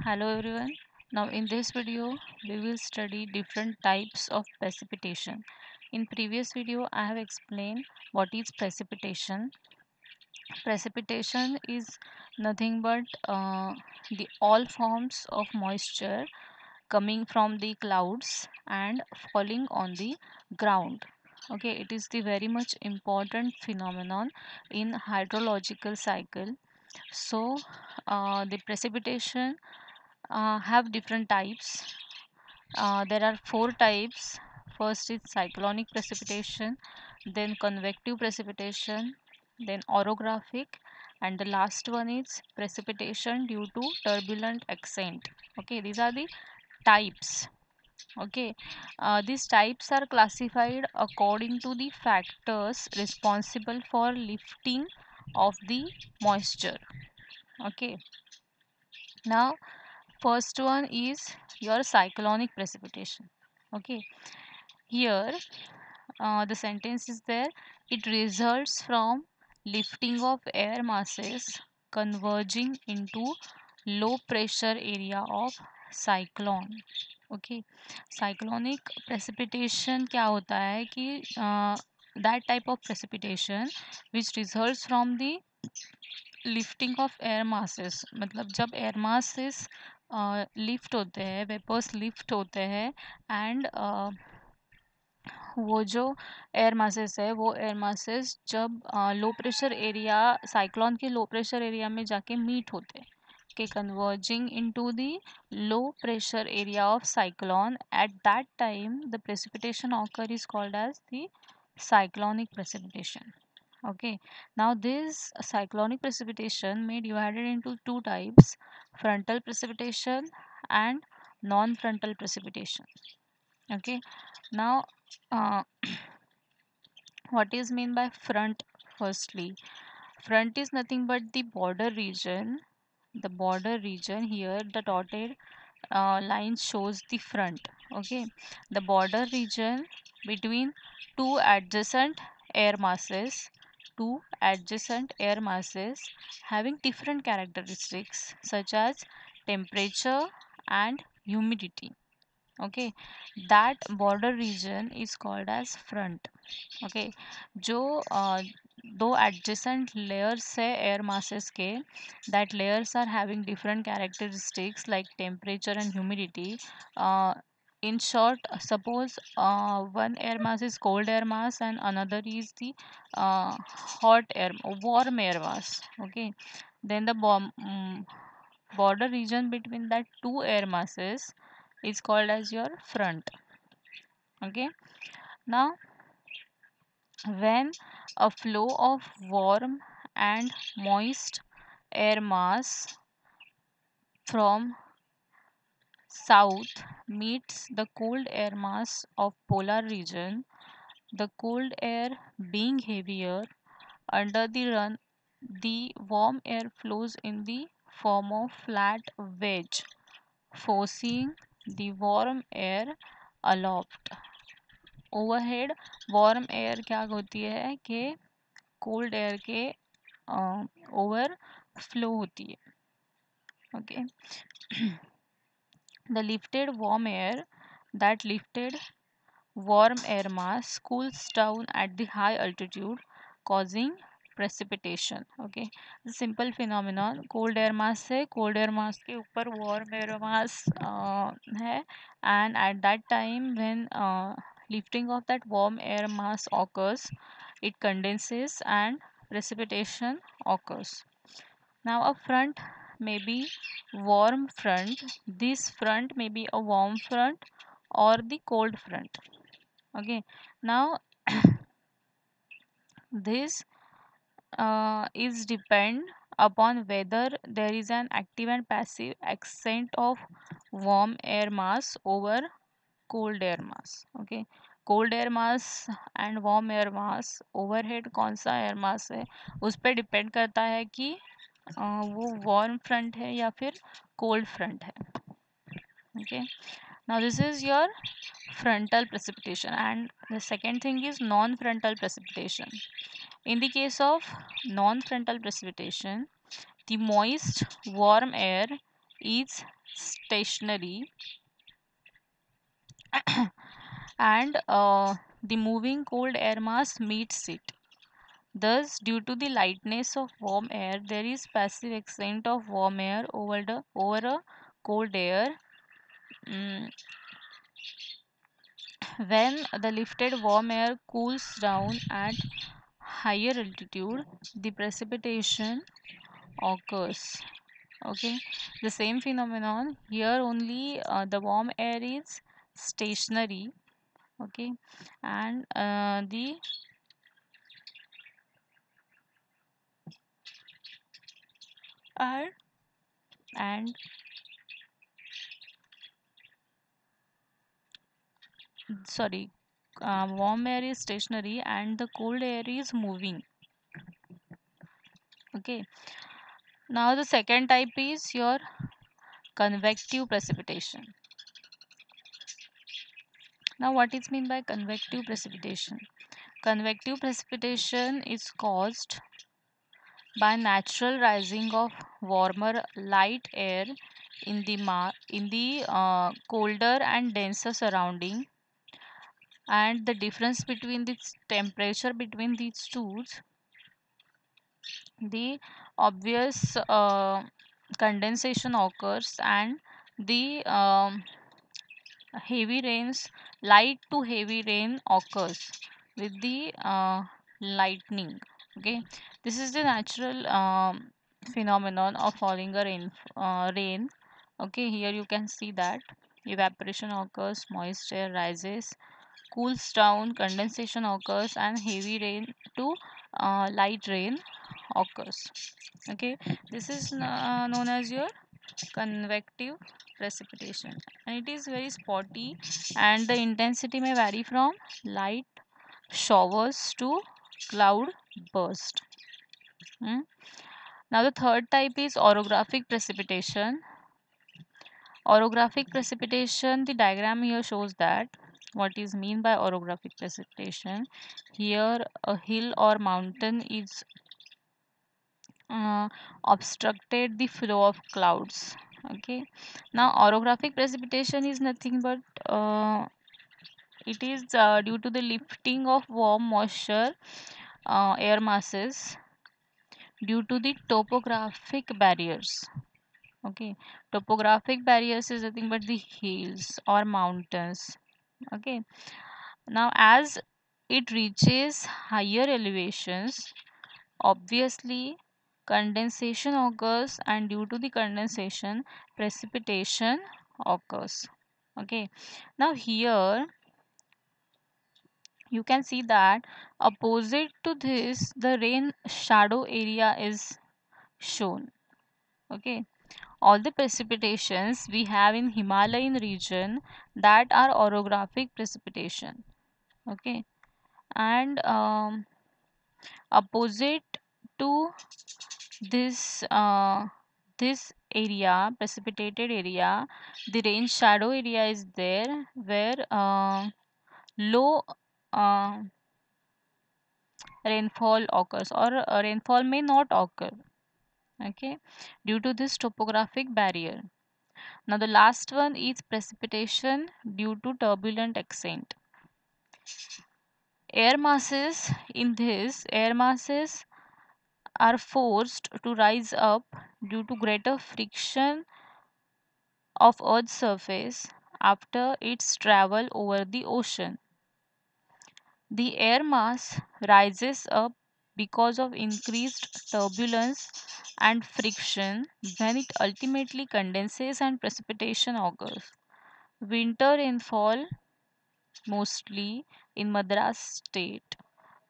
Hello everyone. Now in this video we will study different types of precipitation. In previous video I have explained what is precipitation. Precipitation is nothing but the all forms of moisture coming from the clouds and falling on the ground. Okay, it is the very much important phenomenon in hydrological cycle. So the precipitation have different types. There are four types. First is cyclonic precipitation, then convective precipitation, then orographic, and the last one is precipitation due to turbulent ascent. Okay, these are the types. Okay, these types are classified according to the factors responsible for lifting of the moisture. Okay, now first one is your cyclonic precipitation. Okay, here the sentence is there. It results from lifting of air masses converging into low pressure area of cyclone. Okay, cyclonic precipitation क्या होता है कि that type of precipitation which results from the lifting of air masses, मतलब जब air masses lift होते हैं, vapours lift होते हैं एंड वो जो एयर मासेस है वो एयर मासेस जब लो प्रेशर एरिया साइक्लोन के लो प्रेशर एरिया में जाके मीट होते हैं के converging into the low pressure area of cyclone, at that time the precipitation occur is called as the cyclonic precipitation. Okay, now this cyclonic precipitation may divided into two types: frontal precipitation and non-frontal precipitation. Okay, now uh, what is mean by front? Firstly, front is nothing but the border region. The border region, here the dotted line shows the front. Okay, the border region between two adjacent air masses, two adjacent air masses having different characteristics such as temperature and humidity. Okay, that border region is called as front. Okay, जो दो adjacent layers है air masses के, that layers are having different characteristics like temperature and humidity. In short, suppose one air mass is cold air mass and another is the hot air warm air mass. Okay, then the border region between that two air masses is called as your front. Okay, now when a flow of warm and moist air mass from south meets the cold air mass of polar region, the cold air being heavier under the run, the warm air flows in the form of flat wedge, forcing the warm air aloft. Overhead warm air क्या होती है कि cold air के over flow होती है. Okay, the lifted warm air, that lifted warm air mass cools down at the high altitude causing precipitation. Okay, simple phenomenon. cold air mass है, cold air mass के ऊपर warm air mass है, and at that time when lifting of that warm air mass occurs, it condenses and precipitation occurs. Now a front may be warm front. This front may be a warm front or the cold front. Okay, now this is depend upon whether there is an active and passive ascent of warm air mass over cold air mass. Okay, cold air mass and warm air mass, overhead कौन सा air mass है उस पर depend करता है कि वो warm front है या फिर कोल्ड फ्रंट है. Okay, now this is your frontal precipitation, and the second thing is non-frontal precipitation. In the case of non-frontal precipitation, the moist warm air is stationary and the moving cold air mass meets it. Thus, due to the lightness of warm air, there is passive extent of warm air over a cold air. Mm, when the lifted warm air cools down at higher altitude, the precipitation occurs. Okay, the same phenomenon here, only the warm air is stationary. Okay, and the and and sorry, warm air is stationary and the cold air is moving. Okay, now the second type is your convective precipitation. Now what is mean by convective precipitation? Convective precipitation is caused by natural rising of warmer light air in the colder and denser surrounding, and the difference between the temperature between these two, the obvious condensation occurs, and the heavy rains, light to heavy rain occurs with the lightning. Okay, this is the natural phenomenon of falling a rain. Okay, here you can see that evaporation occurs, moisture rises, cools down, condensation occurs, and heavy rain to light rain occurs. Okay, this is known as your convective precipitation, and it is very spotty, and the intensity may vary from light showers to cloud burst. Hmm. Now the third type is orographic precipitation. Orographic precipitation, the diagram here shows that what is mean by orographic precipitation. Here a hill or mountain is uh, obstructed the flow of clouds. Okay, now orographic precipitation is nothing but it is due to the lifting of warm moisture air masses due to the topographic barriers. Okay, topographic barriers is nothing but the hills or mountains. Okay, now as it reaches higher elevations, obviously condensation occurs, and due to the condensation, precipitation occurs. Okay, now here you can see that opposite to this, the rain shadow area is shown. Okay, all the precipitations we have in Himalayan region, that are orographic precipitation. Okay, and opposite to this this area, precipitated area, the rain shadow area is there, where low uh, rainfall occurs, or rainfall may not occur. Okay, due to this topographic barrier. Now the last one is precipitation due to turbulent ascent. Air masses, in this air masses are forced to rise up due to greater friction of Earth's surface after its travel over the ocean. The air mass rises up because of increased turbulence and friction. When it ultimately condenses and precipitation occurs. Winter rainfall, mostly in Madras state,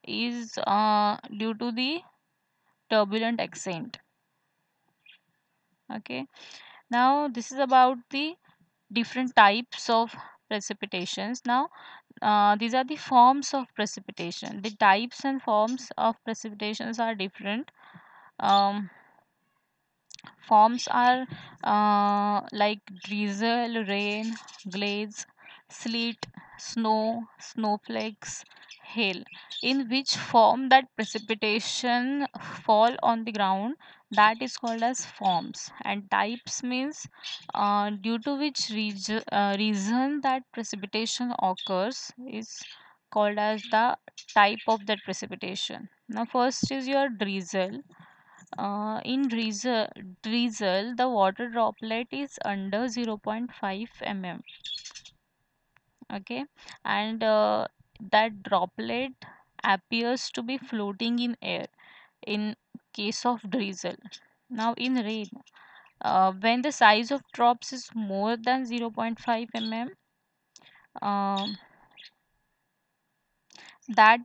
is due to the turbulent ascent. Okay, now this is about the different types of precipitations. Now these are the forms of precipitation. The types and forms of precipitations are different. um, Forms are like drizzle, rain, glaze, sleet, snow, snowflakes, hail. In which form that precipitation fall on the ground, that is called as forms. And types means due to which reason that precipitation occurs is called as the type of that precipitation. Now first is your drizzle. In drizzle, the water droplet is under 0.5 mm. Okay, and that droplet appears to be floating in air in case of drizzle. Now, in rain, when the size of drops is more than 0.5 mm, um, that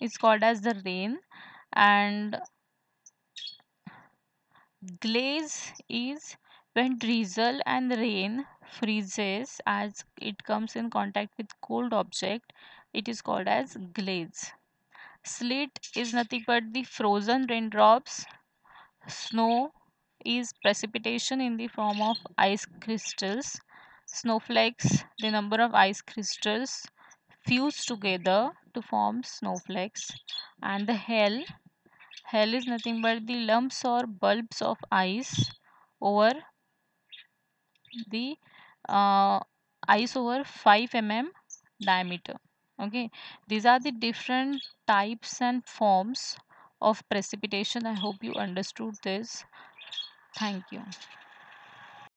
is called as the rain. And glaze is when drizzle and rain freezes as it comes in contact with cold object, it is called as glaze. Sleet is nothing but the frozen raindrops. Snow is precipitation in the form of ice crystals. Snowflakes, the number of ice crystals fuse together to form snowflakes. And the hail is nothing but the lumps or bulbs of ice over the uh, ice over 5 mm diameter. Okay, these are the different types and forms of precipitation. I hope you understood this. Thank you.